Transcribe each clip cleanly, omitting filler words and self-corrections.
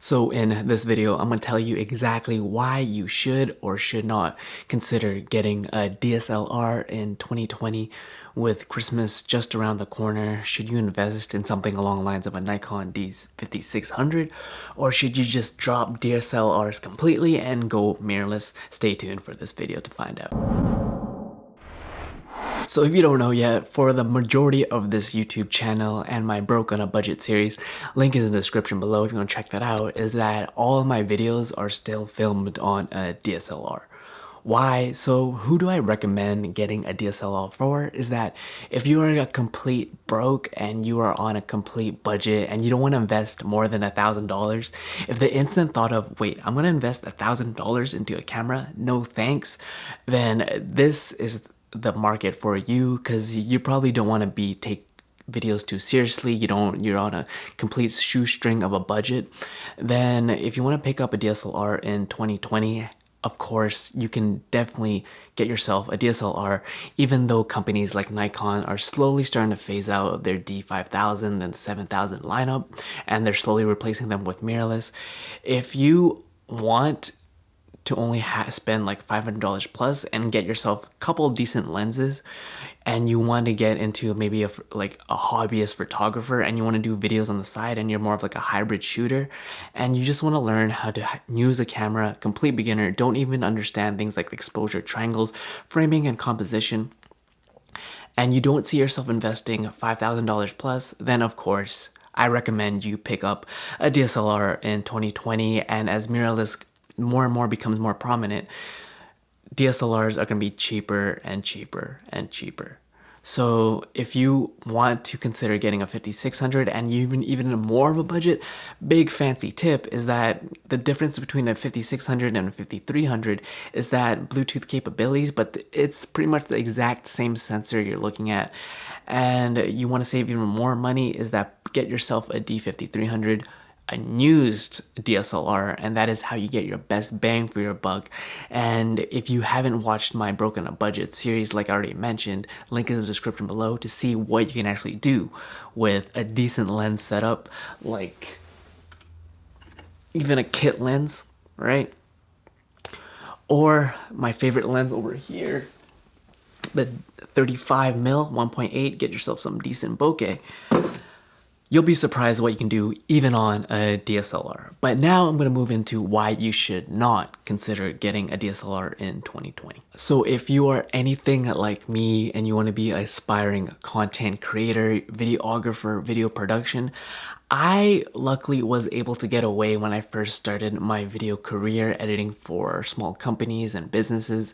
So in this video, I'm going to tell you exactly why you should or should not consider getting a DSLR in 2020 with Christmas just around the corner. Should you invest in something along the lines of a Nikon D5600, or should you just drop DSLRs completely and go mirrorless? Stay tuned for this video to find out. So if you don't know yet, for the majority of this YouTube channel and my Broke on a Budget series, link is in the description below if you want to check that out, is that all of my videos are still filmed on a DSLR. Why? So who do I recommend getting a DSLR for? Is that if you are a complete broke and you are on a complete budget and you don't want to invest more than $1,000, if the instant thought of, wait, I'm going to invest $1,000 into a camera, no thanks, then this is the market for you, because you probably don't want to take videos too seriously. You're on a complete shoestring of a budget. Then if you want to pick up a DSLR in 2020, of course, you can definitely get yourself a DSLR, even though companies like Nikon are slowly starting to phase out their D5000 and 7000 lineup, and they're slowly replacing them with mirrorless. If you want to only spend like $500 plus and get yourself a couple decent lenses, and you want to get into maybe a hobbyist photographer and you want to do videos on the side and you're more of like a hybrid shooter and you just want to learn how to use a camera, complete beginner, don't even understand things like exposure, triangles, framing, and composition, and you don't see yourself investing $5,000 plus, then of course I recommend you pick up a DSLR in 2020. And as mirrorless more and more becomes more prominent, DSLRs are going to be cheaper and cheaper and cheaper. So if you want to consider getting a 5600 and even more of a budget, big fancy tip is that the difference between a 5600 and a 5300 is that Bluetooth capabilities, but it's pretty much the exact same sensor you're looking at. And you want to save even more money, is that get yourself a D5300, a used DSLR, and that is how you get your best bang for your buck. And if you haven't watched my Broke on a Budget series, like I already mentioned, link is in the description below to see what you can actually do with a decent lens setup, like even a kit lens, right? Or my favorite lens over here, the 35mm 1.8, get yourself some decent bokeh. You'll be surprised what you can do even on a DSLR. But now I'm going to move into why you should not consider getting a DSLR in 2020. So if you are anything like me and you want to be an aspiring content creator, videographer, video production, I luckily was able to get away when I first started my video career editing for small companies and businesses.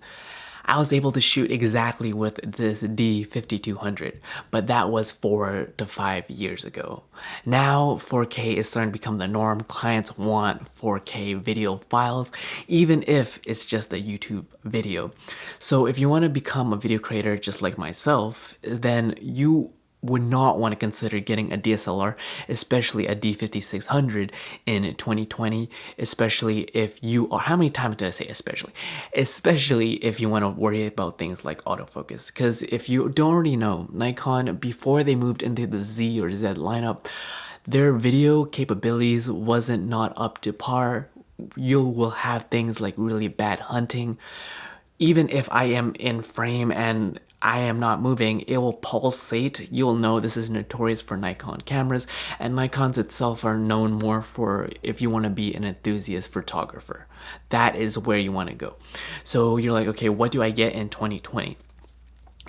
I was able to shoot exactly with this D5200, but that was 4 to 5 years ago. Now 4K is starting to become the norm. Clients want 4K video files, even if it's just a YouTube video. So if you want to become a video creator just like myself, then you would not want to consider getting a DSLR, especially a D5600 in 2020, especially if you are, how many times did I say especially? Especially if you want to worry about things like autofocus. Because if you don't already know, Nikon, before they moved into the Z or Z lineup, their video capabilities wasn't not up to par. You will have things like really bad hunting. Even if I am in frame and I am not moving, it will pulsate. You'll know this is notorious for Nikon cameras, and Nikons itself are known more for if you want to be an enthusiast photographer. That is where you want to go. So you're like, okay, what do I get in 2020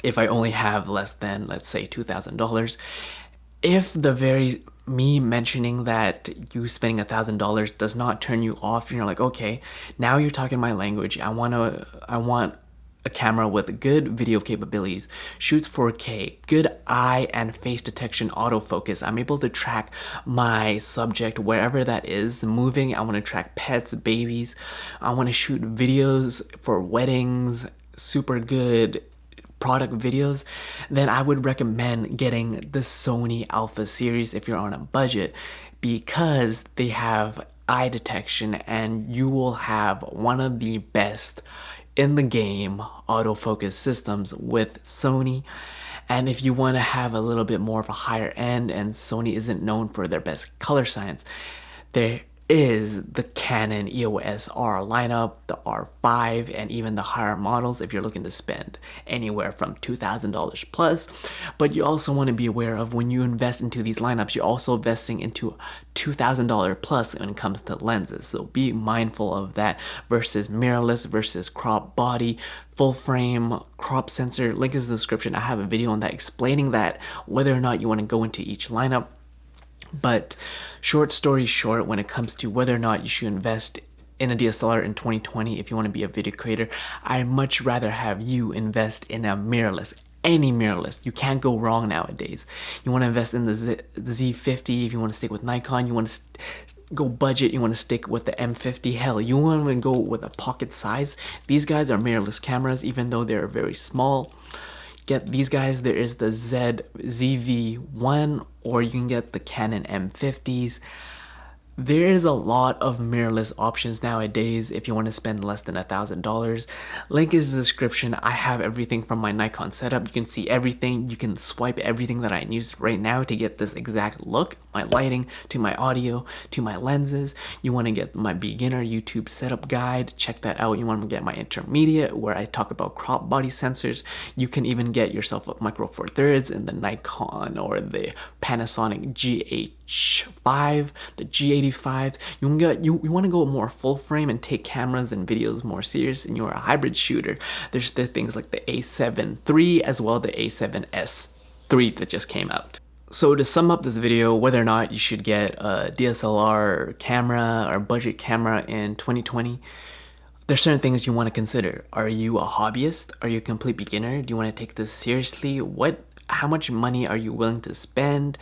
if I only have less than, let's say, $2,000? If me mentioning that you spending $1,000 does not turn you off and you're like, okay, now you're talking my language, I want a camera with good video capabilities, shoots 4K, good eye and face detection autofocus. I'm able to track my subject wherever that is moving. I want to track pets, babies. I want to shoot videos for weddings, super good product videos. Then I would recommend getting the Sony Alpha series if you're on a budget, because they have eye detection and you will have one of the best in the game autofocus systems with Sony. And if you want to have a little bit more of a higher end, and Sony isn't known for their best color science, there is the Canon EOS R lineup, the R5, and even the higher models if you're looking to spend anywhere from $2,000 plus. But you also want to be aware of when you invest into these lineups, you're also investing into $2,000 plus when it comes to lenses. So be mindful of that versus mirrorless versus crop body, full frame, crop sensor. Link is in the description. I have a video on that explaining that, whether or not you want to go into each lineup. But short story short, when it comes to whether or not you should invest in a DSLR in 2020 if you want to be a video creator, I'd much rather have you invest in a mirrorless. Any mirrorless. You can't go wrong nowadays. You want to invest in the Z50 if you want to stick with Nikon. You want to go budget, you want to stick with the M50. Hell, you want to go with a pocket size. These guys are mirrorless cameras, even though they're very small. Get these guys. There is the ZV-1, or you can get the Canon M50s. There is a lot of mirrorless options nowadays if you want to spend less than $1,000. Link is in the description. I have everything from my Nikon setup. You can see everything. You can swipe everything that I use right now to get this exact look. My lighting, to my audio, to my lenses. You want to get my beginner YouTube setup guide. Check that out. You want to get my intermediate where I talk about crop body sensors. You can even get yourself a micro four thirds in the Nikon or the Panasonic GH5, the G85. You want to go more full frame and take cameras and videos more serious, and you're a hybrid shooter. There's the things like the A7 III as well, the A7S III that just came out. So to sum up this video, whether or not you should get a DSLR camera or budget camera in 2020, there's certain things you want to consider. Are you a hobbyist? Are you a complete beginner? Do you want to take this seriously? How much money are you willing to spend?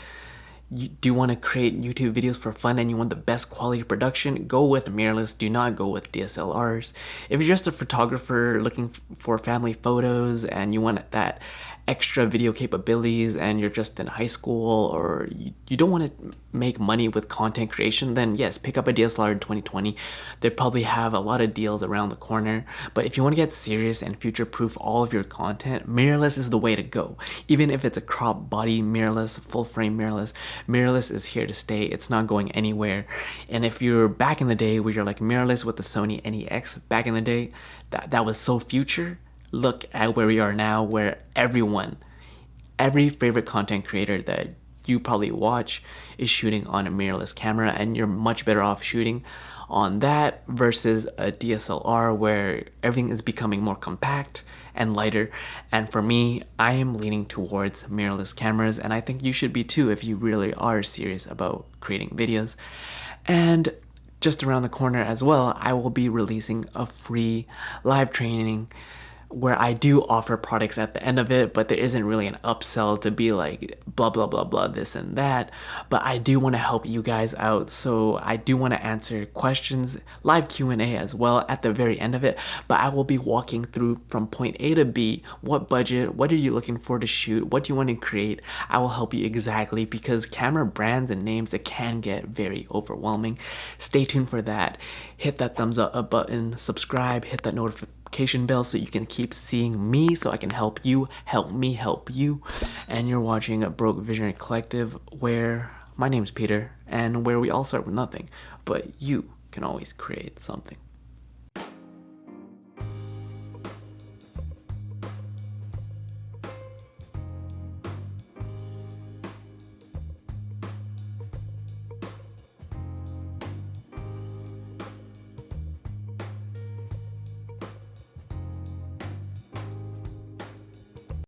Do you want to create YouTube videos for fun and you want the best quality production? Go with mirrorless. Do not go with DSLRs. If you're just a photographer looking for family photos and you want that extra video capabilities and you're just in high school, or you don't want to make money with content creation, then yes, pick up a DSLR in 2020. They probably have a lot of deals around the corner. But if you want to get serious and future-proof all of your content, mirrorless is the way to go. Even if it's a crop body mirrorless, full frame mirrorless, mirrorless is here to stay. It's not going anywhere. And if you're back in the day where you're like mirrorless with the Sony NEX, back in the day, that was so future. Look at where we are now, where every favorite content creator that you probably watch is shooting on a mirrorless camera, and you're much better off shooting on that versus a DSLR where everything is becoming more compact and lighter. And for me, I am leaning towards mirrorless cameras, and I think you should be too if you really are serious about creating videos. And just around the corner as well, I will be releasing a free live training where I do offer products at the end of it, but there isn't really an upsell to be like blah blah blah blah this and that. But I do want to help you guys out, so I do want to answer questions, live Q&A as well at the very end of it. But I will be walking through from point A to B, what budget, what are you looking for to shoot, what do you want to create. I will help you exactly, because camera brands and names, it can get very overwhelming. Stay tuned for that. Hit that thumbs up button, subscribe, hit that notification bell so you can keep seeing me, so I can help you help me help you. And you're watching a Broke Visionary Collective, where my name's Peter, and where we all start with nothing, but you can always create something.